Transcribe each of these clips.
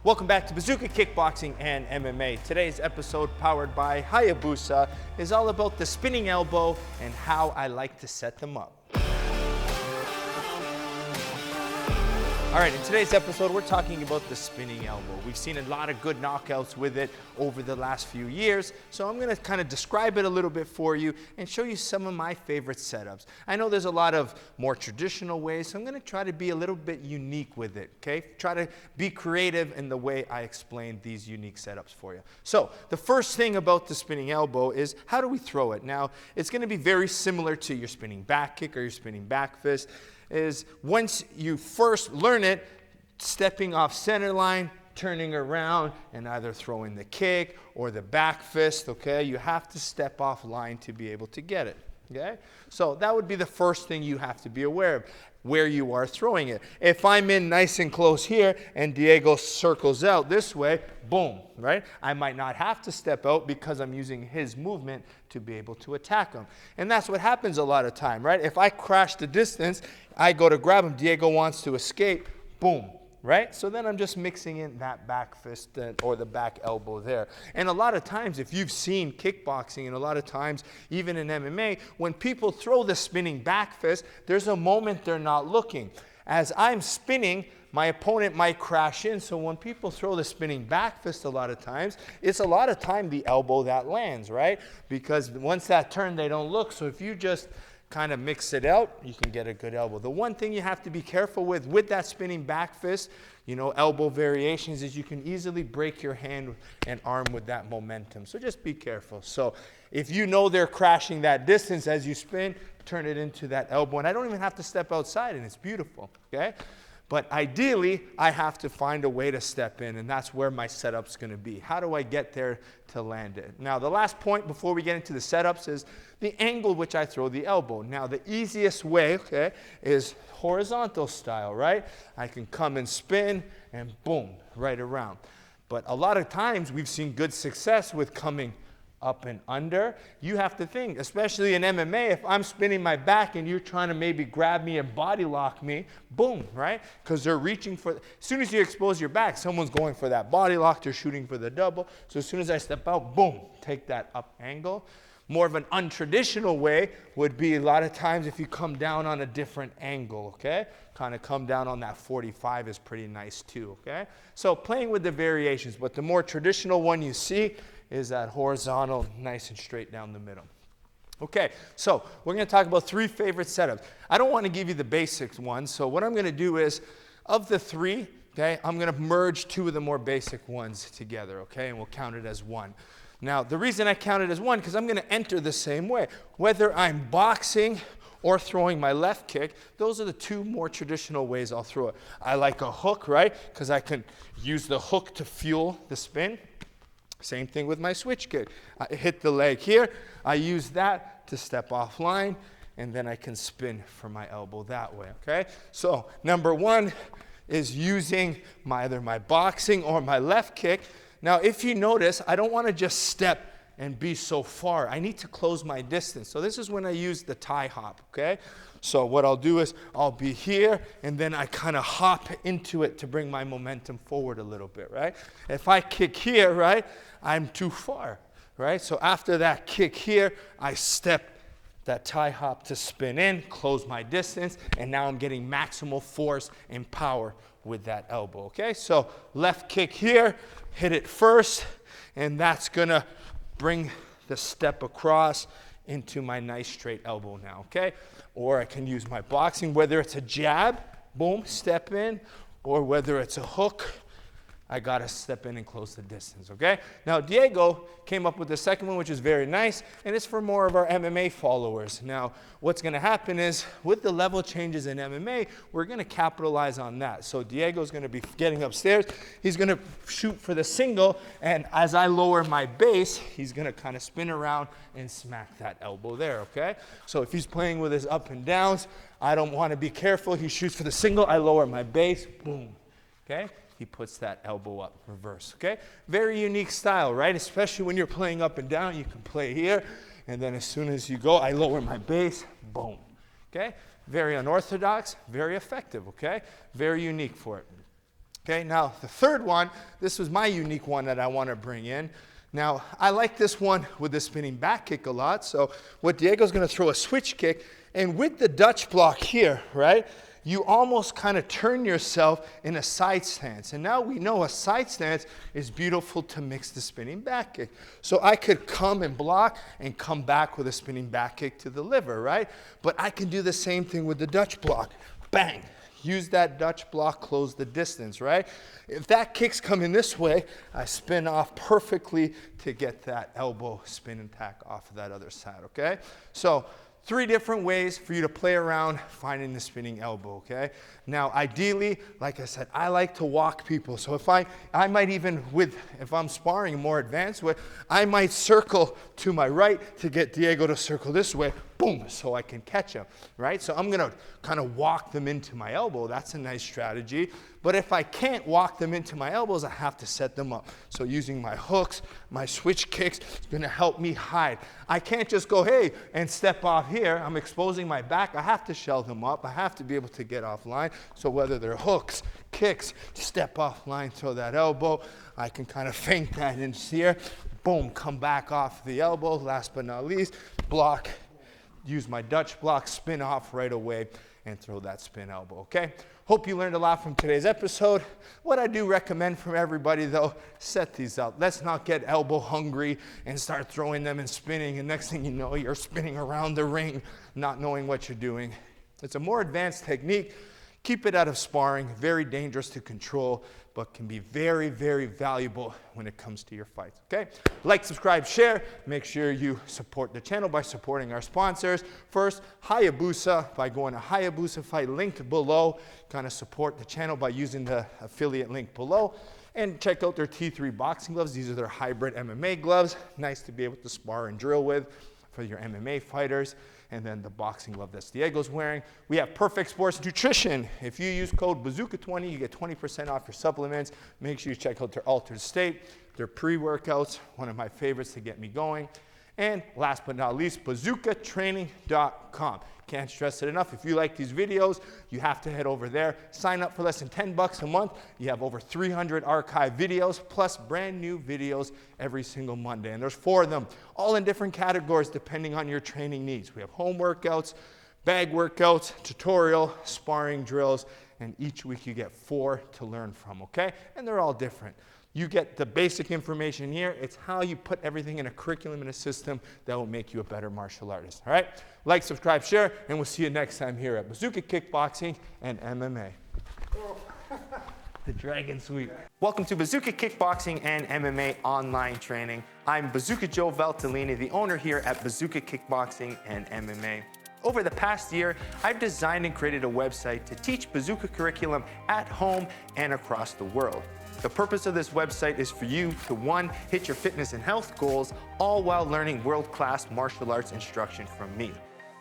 Welcome back to Bazooka Kickboxing and MMA. Today's episode, powered by Hayabusa, is all about the spinning elbow and how I like to set them up. All right, in today's episode, we're talking about the spinning elbow. We've seen a lot of good knockouts with it over the last few years, so I'm gonna kind of describe it a little bit for you and show you some of my favorite setups. I know there's a lot of more traditional ways, so I'm gonna try to be a little bit unique with it, okay? Try to be creative in the way I explain these unique setups for you. So, the first thing about the spinning elbow is, how do we throw it? Now, it's gonna be very similar to your spinning back kick or your spinning back fist. Is once you first learn it, stepping off center line, turning around, and either throwing the kick or the back fist, okay? You have to step off line to be able to get it, okay? So that would be the first thing you have to be aware of, where you are throwing it. If I'm in nice and close here and Diego circles out this way, boom, right? I might not have to step out because I'm using his movement to be able to attack him. And that's what happens a lot of time, right? If I crash the distance, I go to grab him, Diego wants to escape, boom, right? So then I'm just mixing in that back fist or the back elbow there. And a lot of times, if you've seen kickboxing, and a lot of times, even in MMA, when people throw the spinning back fist, there's a moment they're not looking. As I'm spinning, my opponent might crash in, so when people throw the spinning back fist a lot of times, it's a lot of time the elbow that lands, right? Because once that turn, they don't look, so if you just kind of mix it out, you can get a good elbow. The one thing you have to be careful with that spinning back fist, you know, elbow variations, is you can easily break your hand and arm with that momentum. So just be careful. So if you know they're crashing that distance as you spin, turn it into that elbow. And I don't even have to step outside, and it's beautiful, okay? But ideally, I have to find a way to step in, and that's where my setup's gonna be. How do I get there to land it? Now, the last point before we get into the setups is the angle which I throw the elbow. Now, the easiest way, okay, is horizontal style, right? I can come and spin, and boom, right around. But a lot of times, we've seen good success with coming up and under. You have to think, especially in MMA, if I'm spinning my back and you're trying to maybe grab me and body lock me, boom, right? Because they're reaching for, as soon as you expose your back, someone's going for that body lock, they're shooting for the double. So as soon as I step out, boom, take that up angle. More of an untraditional way would be a lot of times if you come down on a different angle, okay? Kind of come down on that 45 is pretty nice too, okay? So playing with the variations, but the more traditional one you see is that horizontal, nice and straight down the middle. Okay, so we're going to talk about three favorite setups. I don't want to give you the basic ones, so what I'm going to do is, of the three, okay, I'm going to merge two of the more basic ones together, okay, and we'll count it as one. Now, the reason I count it as one, because I'm going to enter the same way. Whether I'm boxing or throwing my left kick, those are the two more traditional ways I'll throw it. I like a hook, right, because I can use the hook to fuel the spin. Same thing with my switch kick. I hit the leg here, I use that to step offline, and then I can spin for my elbow that way, okay? So number one is using either my boxing or my left kick. Now if you notice, I don't want to just step and be so far. I need to close my distance. So this is when I use the tie hop, okay? So what I'll do is I'll be here, and then I kind of hop into it to bring my momentum forward a little bit, right? If I kick here, right, I'm too far, right? So after that kick here, I step that tie hop to spin in, close my distance, and now I'm getting maximal force and power with that elbow, okay? So left kick here, hit it first, and that's gonna bring the step across into my nice straight elbow now, okay? Or I can use my boxing, whether it's a jab, boom, step in, or whether it's a hook, I gotta step in and close the distance, okay? Now, Diego came up with the second one, which is very nice, and it's for more of our MMA followers. Now, what's gonna happen is, with the level changes in MMA, we're gonna capitalize on that. So Diego's gonna be getting upstairs, he's gonna shoot for the single, and as I lower my base, he's gonna kind of spin around and smack that elbow there, okay? So if he's playing with his up and downs, I don't wanna be careful, he shoots for the single, I lower my base, boom, okay? He puts that elbow up, reverse, okay? Very unique style, right? Especially when you're playing up and down, you can play here, and then as soon as you go, I lower my base, boom, okay? Very unorthodox, very effective, okay? Very unique for it. Okay, now the third one, this was my unique one that I want to bring in. Now, I like this one with the spinning back kick a lot. So what Diego's going to throw a switch kick, and with the Dutch block here, right, you almost kind of turn yourself in a side stance. And now we know a side stance is beautiful to mix the spinning back kick. So I could come and block and come back with a spinning back kick to the liver, right? But I can do the same thing with the Dutch block. Bang. Use that Dutch block, close the distance, right? If that kick's coming this way, I spin off perfectly to get that elbow spin and tack off of that other side, okay? So 3 different ways for you to play around finding the spinning elbow, okay? Now, ideally, like I said, I like to walk people. So if I might even, if I'm sparring a more advanced way, I might circle to my right to get Diego to circle this way, boom, so I can catch him, right? So I'm gonna kind of walk them into my elbow. That's a nice strategy. But if I can't walk them into my elbows, I have to set them up. So using my hooks, my switch kicks, is gonna help me hide. I can't just go, hey, and step off here. I'm exposing my back. I have to shell them up. I have to be able to get offline. So whether they're hooks, kicks, step offline, throw that elbow, I can kind of feint that in here. Boom, come back off the elbow. Last but not least, block, use my Dutch block, spin off right away, and throw that spin elbow, okay? Hope you learned a lot from today's episode. What I do recommend from everybody though, set these up. Let's not get elbow hungry and start throwing them and spinning, and next thing you know, you're spinning around the ring, not knowing what you're doing. It's a more advanced technique. Keep it out of sparring, very dangerous to control, but can be very, very valuable when it comes to your fights, okay? Like, subscribe, share. Make sure you support the channel by supporting our sponsors. First, Hayabusa, by going to Hayabusa Fight, linked below. Kind of support the channel by using the affiliate link below. And check out their T3 boxing gloves. These are their hybrid MMA gloves. Nice to be able to spar and drill with for your MMA fighters. And then the boxing glove that Diego's wearing. We have Perfect Sports Nutrition. If you use code Bazooka20, you get 20% off your supplements. Make sure you check out their Altered State, their pre-workouts, one of my favorites to get me going. And last but not least, bazookatraining.com. Can't stress it enough. If you like these videos, you have to head over there. Sign up for less than $10 a month. You have over 300 archive videos, plus brand new videos every single Monday. And there's 4 of them, all in different categories depending on your training needs. We have home workouts, bag workouts, tutorial, sparring drills, and each week you get 4 to learn from, okay? And they're all different. You get the basic information here. It's how you put everything in a curriculum and a system that will make you a better martial artist, all right? Like, subscribe, share, and we'll see you next time here at Bazooka Kickboxing and MMA. The Dragon Sweep. Welcome to Bazooka Kickboxing and MMA online training. I'm Bazooka Joe Valtellini, the owner here at Bazooka Kickboxing and MMA. Over the past year, I've designed and created a website to teach Bazooka curriculum at home and across the world. The purpose of this website is for you to, 1, hit your fitness and health goals, all while learning world-class martial arts instruction from me.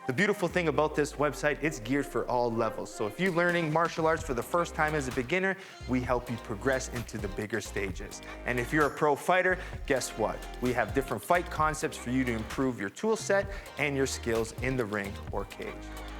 The beautiful thing about this website, it's geared for all levels. So if you're learning martial arts for the first time as a beginner, we help you progress into the bigger stages. And if you're a pro fighter, guess what? We have different fight concepts for you to improve your tool set and your skills in the ring or cage.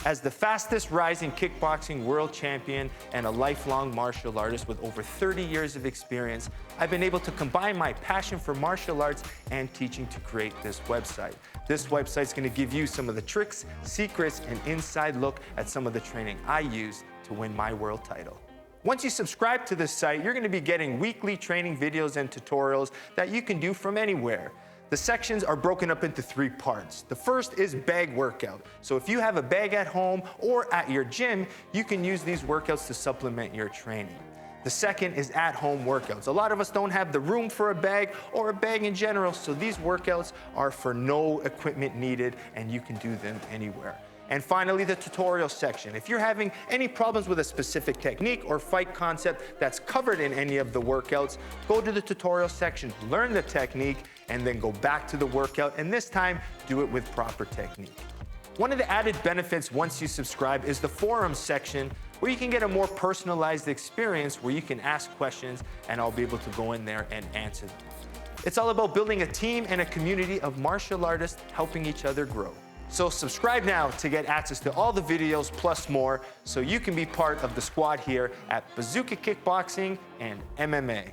As the fastest rising kickboxing world champion and a lifelong martial artist with over 30 years of experience, I've been able to combine my passion for martial arts and teaching to create this website. This website's gonna give you some of the tricks, secrets, and inside look at some of the training I use to win my world title. Once you subscribe to this site, you're gonna be getting weekly training videos and tutorials that you can do from anywhere. The sections are broken up into 3 parts. The first is bag workout. So if you have a bag at home or at your gym, you can use these workouts to supplement your training. The second is at-home workouts. A lot of us don't have the room for a bag or a bag in general, so these workouts are for no equipment needed and you can do them anywhere. And finally, the tutorial section. If you're having any problems with a specific technique or fight concept that's covered in any of the workouts, go to the tutorial section, learn the technique, and then go back to the workout, and this time, do it with proper technique. One of the added benefits once you subscribe is the forums section, where you can get a more personalized experience where you can ask questions and I'll be able to go in there and answer them. It's all about building a team and a community of martial artists helping each other grow. So subscribe now to get access to all the videos plus more so you can be part of the squad here at Bazooka Kickboxing and MMA.